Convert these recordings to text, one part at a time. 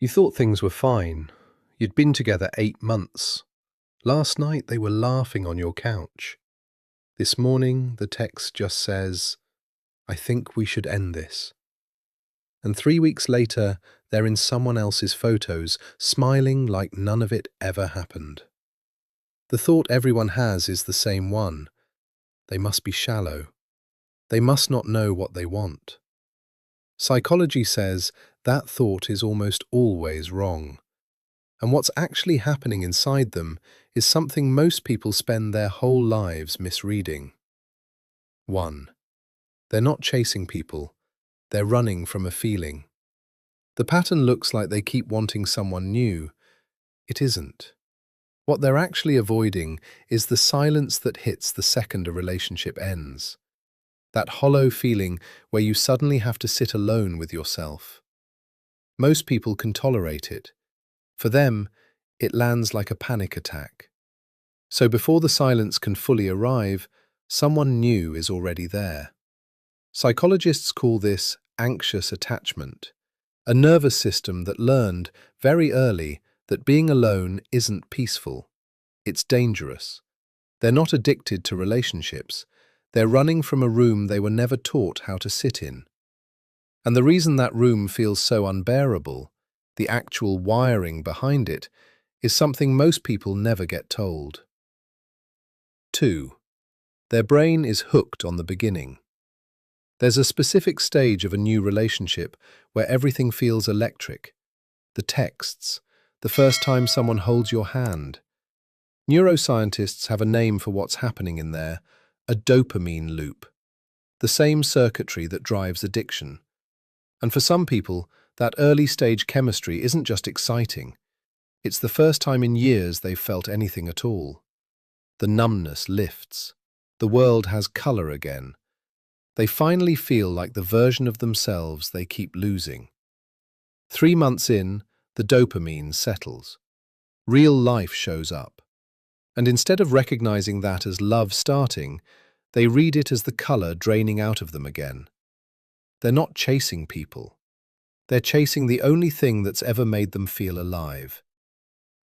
You thought things were fine. You'd been together 8 months. Last night they were laughing on your couch. This morning the text just says, "I think we should end this." And 3 weeks later, they're in someone else's photos, smiling like none of it ever happened. The thought everyone has is the same one. They must be shallow. They must not know what they want. Psychology says that thought is almost always wrong. And what's actually happening inside them is something most people spend their whole lives misreading. 1. They're not chasing people. They're running from a feeling. The pattern looks like they keep wanting someone new. It isn't. What they're actually avoiding is the silence that hits the second a relationship ends. That hollow feeling where you suddenly have to sit alone with yourself. Most people can tolerate it. For them, it lands like a panic attack. So before the silence can fully arrive, someone new is already there. Psychologists call this anxious attachment, a nervous system that learned very early that being alone isn't peaceful. It's dangerous. They're not addicted to relationships. They're running from a room they were never taught how to sit in. And the reason that room feels so unbearable, the actual wiring behind it, is something most people never get told. 2. Their brain is hooked on the beginning. There's a specific stage of a new relationship where everything feels electric. The texts, the first time someone holds your hand. Neuroscientists have a name for what's happening in there, a dopamine loop. The same circuitry that drives addiction. And for some people, that early stage chemistry isn't just exciting. It's the first time in years they've felt anything at all. The numbness lifts. The world has color again. They finally feel like the version of themselves they keep losing. 3 months in, the dopamine settles. Real life shows up. And instead of recognizing that as love starting, they read it as the color draining out of them again. They're not chasing people. They're chasing the only thing that's ever made them feel alive.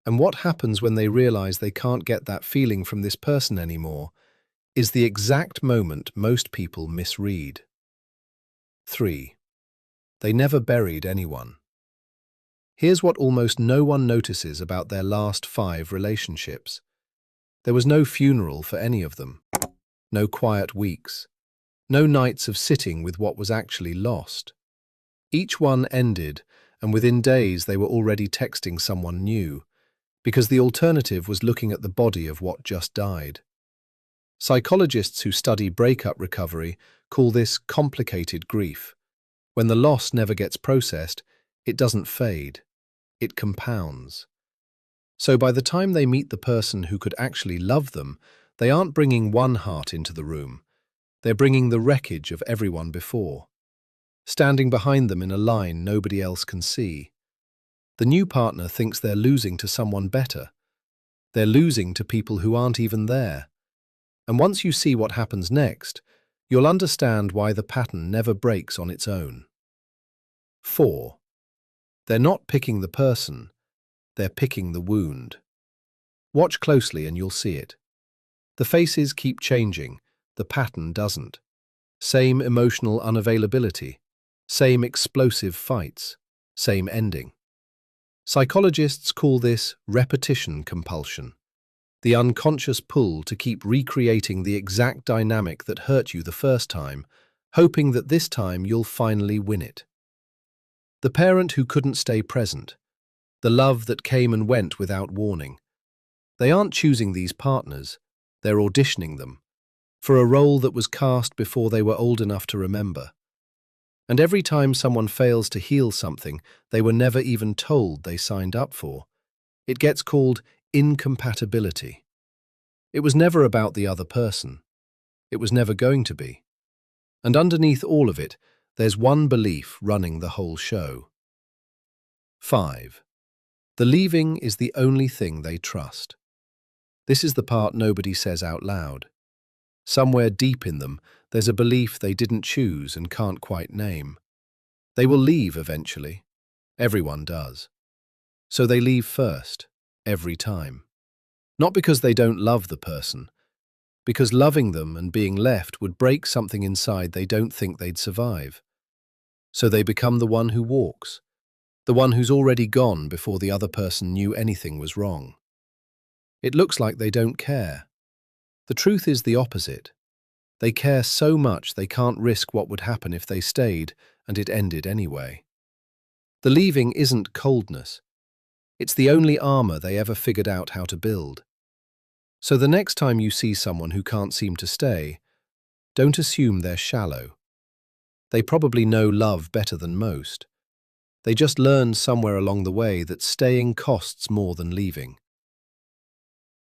And what happens when they realize they can't get that feeling from this person anymore is the exact moment most people misread. 3. They never buried anyone. Here's what almost no one notices about their last 5 relationships. There was no funeral for any of them. No quiet weeks. No nights of sitting with what was actually lost. Each one ended, and within days they were already texting someone new, because the alternative was looking at the body of what just died. Psychologists who study breakup recovery call this complicated grief. When the loss never gets processed, it doesn't fade. It compounds. So by the time they meet the person who could actually love them, they aren't bringing one heart into the room. They're bringing the wreckage of everyone before, standing behind them in a line nobody else can see. The new partner thinks they're losing to someone better. They're losing to people who aren't even there. And once you see what happens next, you'll understand why the pattern never breaks on its own. 4. They're not picking the person, they're picking the wound. Watch closely and you'll see it. The faces keep changing, the pattern doesn't. Same emotional unavailability, same explosive fights, same ending. Psychologists call this repetition compulsion, the unconscious pull to keep recreating the exact dynamic that hurt you the first time, hoping that this time you'll finally win it. The parent who couldn't stay present, the love that came and went without warning. They aren't choosing these partners, they're auditioning them, for a role that was cast before they were old enough to remember. And every time someone fails to heal something they were never even told they signed up for, it gets called incompatibility. It was never about the other person. It was never going to be. And underneath all of it, there's one belief running the whole show. 5. The leaving is the only thing they trust. This is the part nobody says out loud. Somewhere deep in them, there's a belief they didn't choose and can't quite name. They will leave eventually. Everyone does. So they leave first, every time. Not because they don't love the person, because loving them and being left would break something inside they don't think they'd survive. So they become the one who walks, the one who's already gone before the other person knew anything was wrong. It looks like they don't care. The truth is the opposite. They care so much they can't risk what would happen if they stayed and it ended anyway. The leaving isn't coldness. It's the only armor they ever figured out how to build. So the next time you see someone who can't seem to stay, don't assume they're shallow. They probably know love better than most. They just learned somewhere along the way that staying costs more than leaving.